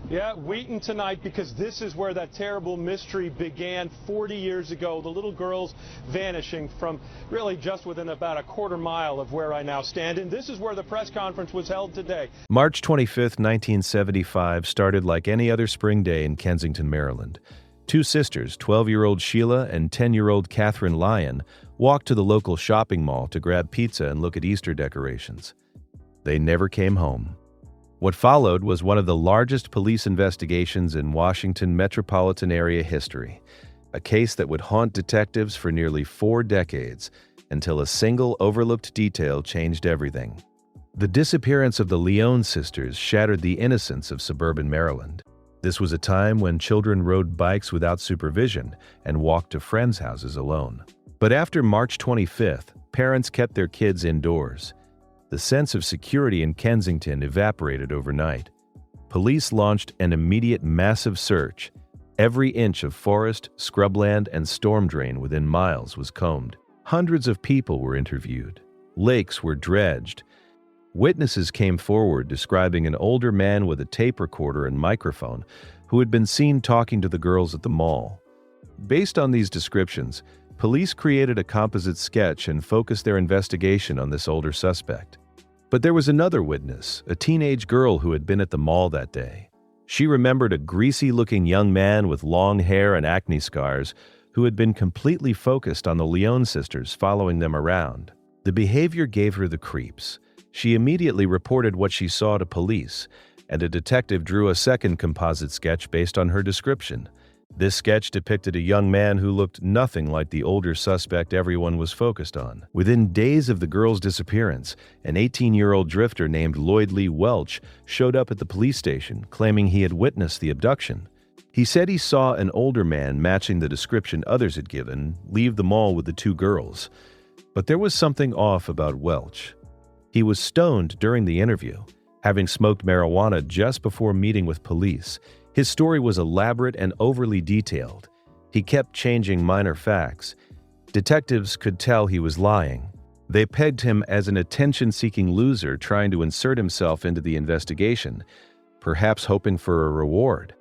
Yeah, Wheaton tonight, because this is where that terrible mystery began 40 years ago. The little girls vanishing from really just within about a quarter mile of where I now stand. And this is where the press conference was held today. March 25, 1975 started like any other spring day in Kensington, Maryland. Two sisters, 12-year-old Sheila and 10-year-old Catherine Lyon, walked to the local shopping mall to grab pizza and look at Easter decorations. They never came home. What followed was one of the largest police investigations in Washington metropolitan area history, a case that would haunt detectives for nearly 4 decades until a single overlooked detail changed everything. The disappearance of the Lyon sisters shattered the innocence of suburban Maryland. This was a time when children rode bikes without supervision and walked to friends' houses alone. But after March 25th, parents kept their kids indoors. The sense of security in Kensington evaporated overnight. Police launched an immediate massive search. Every inch of forest, scrubland, and storm drain within miles was combed. Hundreds of people were interviewed. Lakes were dredged. Witnesses came forward describing an older man with a tape recorder and microphone who had been seen talking to the girls at the mall. Based on these descriptions, police created a composite sketch and focused their investigation on this older suspect. But there was another witness, a teenage girl who had been at the mall that day. She remembered a greasy-looking young man with long hair and acne scars who had been completely focused on the Lyon sisters, following them around. The behavior gave her the creeps. She immediately reported what she saw to police, and a detective drew a second composite sketch based on her description. This sketch depicted a young man who looked nothing like the older suspect everyone was focused on. Within days of the girl's disappearance, an 18-year-old drifter named Lloyd Lee Welch showed up at the police station, claiming he had witnessed the abduction. He said he saw an older man matching the description others had given leave the mall with the two girls. But there was something off about Welch. He was stoned during the interview, having smoked marijuana just before meeting with police. His story was elaborate and overly detailed. He kept changing minor facts. Detectives could tell he was lying. They pegged him as an attention-seeking loser trying to insert himself into the investigation, perhaps hoping for a reward.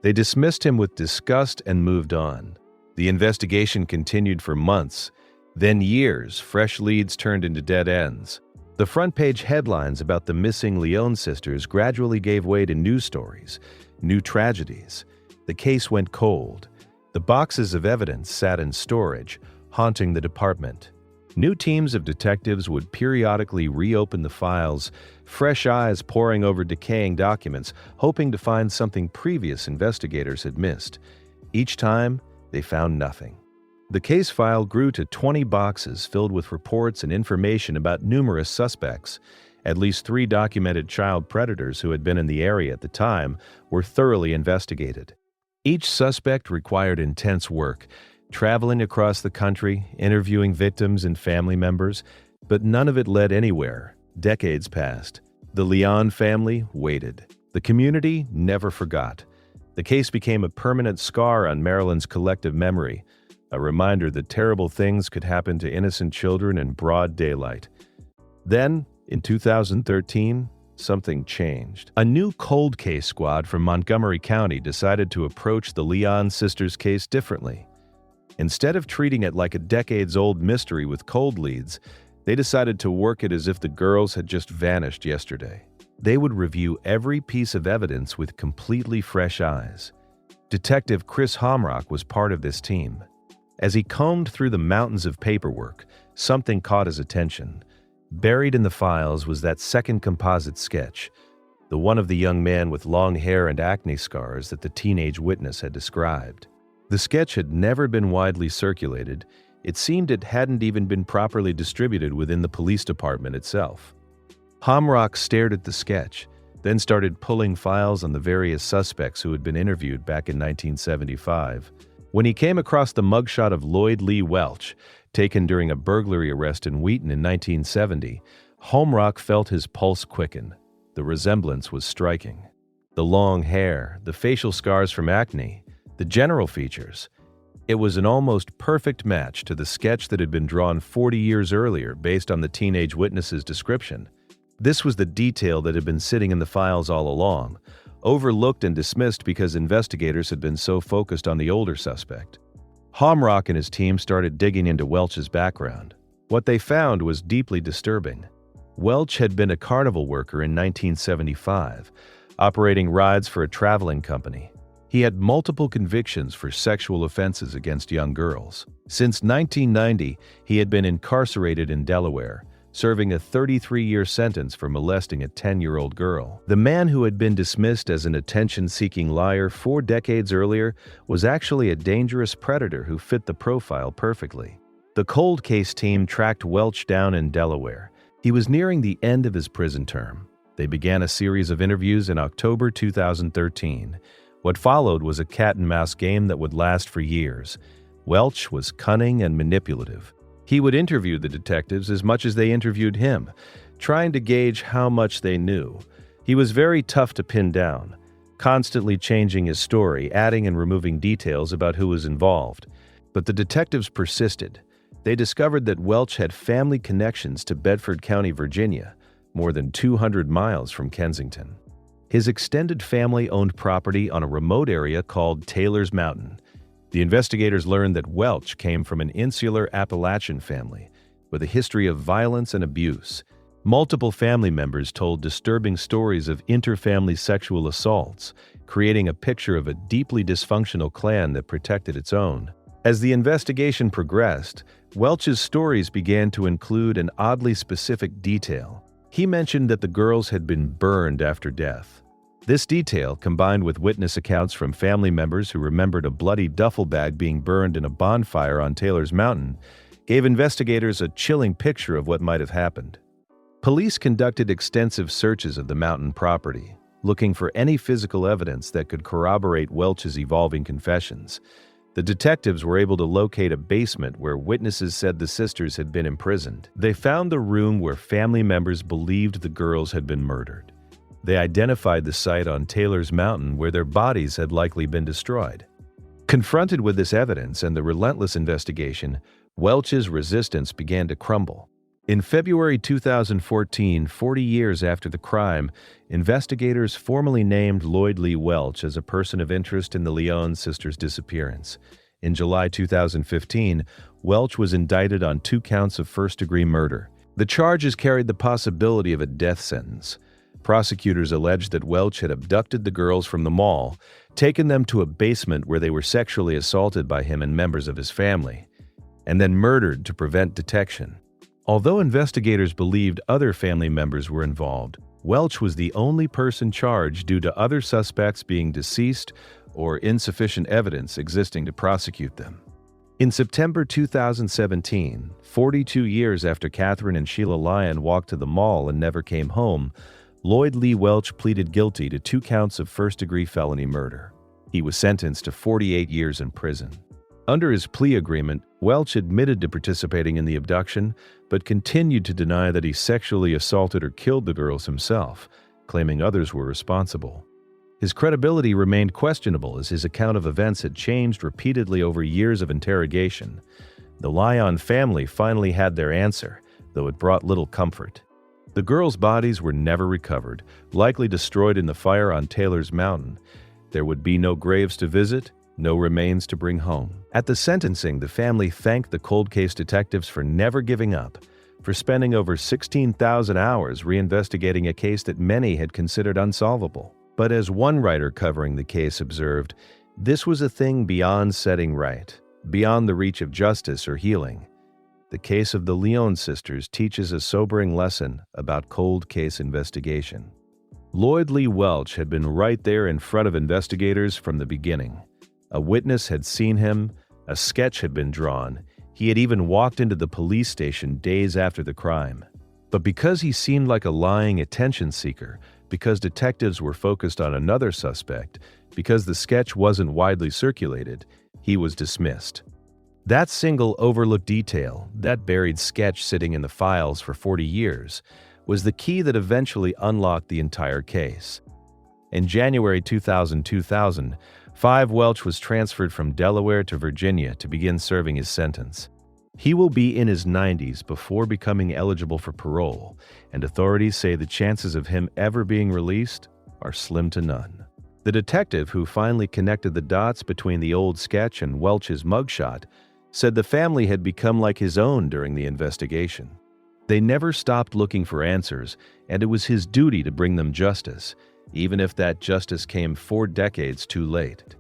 They dismissed him with disgust and moved on. The investigation continued for months, then years. Fresh leads turned into dead ends. The front-page headlines about the missing Lyon sisters gradually gave way to news stories, new tragedies. The case went cold. The boxes of evidence sat in storage, haunting the department. New teams of detectives would periodically reopen the files, fresh eyes poring over decaying documents, hoping to find something previous investigators had missed. Each time, they found nothing. The case file grew to 20 boxes filled with reports and information about numerous suspects. At least 3 documented child predators who had been in the area at the time were thoroughly investigated. Each suspect required intense work, traveling across the country, interviewing victims and family members, but none of it led anywhere. Decades passed. The Lyon family waited. The community never forgot. The case became a permanent scar on Maryland's collective memory, a reminder that terrible things could happen to innocent children in broad daylight. Then, in 2013, something changed. A new cold case squad from Montgomery County decided to approach the Lyon sisters case differently. Instead of treating it like a decades-old mystery with cold leads, they decided to work it as if the girls had just vanished yesterday. They would review every piece of evidence with completely fresh eyes. Detective Chris Homrock was part of this team. As he combed through the mountains of paperwork, something caught his attention. Buried in the files was that second composite sketch, the one of the young man with long hair and acne scars that the teenage witness had described. The sketch had never been widely circulated. It seemed it hadn't even been properly distributed within the police department itself. Homrock stared at the sketch, then started pulling files on the various suspects who had been interviewed back in 1975. When he came across the mugshot of Lloyd Lee Welch, taken during a burglary arrest in Wheaton in 1970, Homrock felt his pulse quicken. The resemblance was striking. The long hair, the facial scars from acne, the general features. It was an almost perfect match to the sketch that had been drawn 40 years earlier based on the teenage witness's description. This was the detail that had been sitting in the files all along. overlooked and dismissed because investigators had been so focused on the older suspect. Homrock and his team started digging into Welch's background. What they found was deeply disturbing. Welch had been a carnival worker in 1975, operating rides for a traveling company. He had multiple convictions for sexual offenses against young girls. Since 1990, he had been incarcerated in Delaware, serving a 33-year sentence for molesting a 10-year-old girl. The man who had been dismissed as an attention-seeking liar 4 decades earlier was actually a dangerous predator who fit the profile perfectly. The cold case team tracked Welch down in Delaware. He was nearing the end of his prison term. They began a series of interviews in October 2013. What followed was a cat-and-mouse game that would last for years. Welch was cunning and manipulative. He would interview the detectives as much as they interviewed him, trying to gauge how much they knew. He was very tough to pin down, constantly changing his story, adding and removing details about who was involved. But the detectives persisted. They discovered that Welch had family connections to Bedford County, Virginia, more than 200 miles from Kensington. His extended family owned property on a remote area called Taylor's Mountain. The investigators learned that Welch came from an insular Appalachian family with a history of violence and abuse. Multiple family members told disturbing stories of interfamily sexual assaults, creating a picture of a deeply dysfunctional clan that protected its own. As the investigation progressed, Welch's stories began to include an oddly specific detail. He mentioned that the girls had been burned after death. This detail, combined with witness accounts from family members who remembered a bloody duffel bag being burned in a bonfire on Taylor's Mountain, gave investigators a chilling picture of what might have happened. Police conducted extensive searches of the mountain property, looking for any physical evidence that could corroborate Welch's evolving confessions. The detectives were able to locate a basement where witnesses said the sisters had been imprisoned. They found the room where family members believed the girls had been murdered. They identified the site on Taylor's Mountain where their bodies had likely been destroyed. Confronted with this evidence and the relentless investigation, Welch's resistance began to crumble. In February 2014, 40 years after the crime, investigators formally named Lloyd Lee Welch as a person of interest in the Leon sisters' disappearance. In July 2015, Welch was indicted on 2 counts of first-degree murder. The charges carried the possibility of a death sentence. Prosecutors alleged that Welch had abducted the girls from the mall, taken them to a basement where they were sexually assaulted by him and members of his family, and then murdered to prevent detection. Although investigators believed other family members were involved, Welch was the only person charged due to other suspects being deceased or insufficient evidence existing to prosecute them. In September 2017, 42 years after Catherine and Sheila Lyon walked to the mall and never came home, Lloyd Lee Welch pleaded guilty to 2 counts of first-degree felony murder. He was sentenced to 48 years in prison. Under his plea agreement, Welch admitted to participating in the abduction, but continued to deny that he sexually assaulted or killed the girls himself, claiming others were responsible. His credibility remained questionable as his account of events had changed repeatedly over years of interrogation. The Lyon family finally had their answer, though it brought little comfort. The girls' bodies were never recovered, likely destroyed in the fire on Taylor's Mountain. There would be no graves to visit, no remains to bring home. At the sentencing, the family thanked the cold case detectives for never giving up, for spending over 16,000 hours reinvestigating a case that many had considered unsolvable. But as one writer covering the case observed, this was a thing beyond setting right, beyond the reach of justice or healing. The case of the Leon sisters teaches a sobering lesson about cold case investigation. Lloyd Lee Welch had been right there in front of investigators from the beginning. A witness had seen him, a sketch had been drawn, he had even walked into the police station days after the crime. But because he seemed like a lying attention seeker, because detectives were focused on another suspect, because the sketch wasn't widely circulated, he was dismissed. That single overlooked detail, that buried sketch sitting in the files for 40 years, was the key that eventually unlocked the entire case. In January 2000, Welch was transferred from Delaware to Virginia to begin serving his sentence. He will be in his 90s before becoming eligible for parole, and authorities say the chances of him ever being released are slim to none. The detective who finally connected the dots between the old sketch and Welch's mugshot said the family had become like his own during the investigation. They never stopped looking for answers, and it was his duty to bring them justice, even if that justice came 4 decades too late.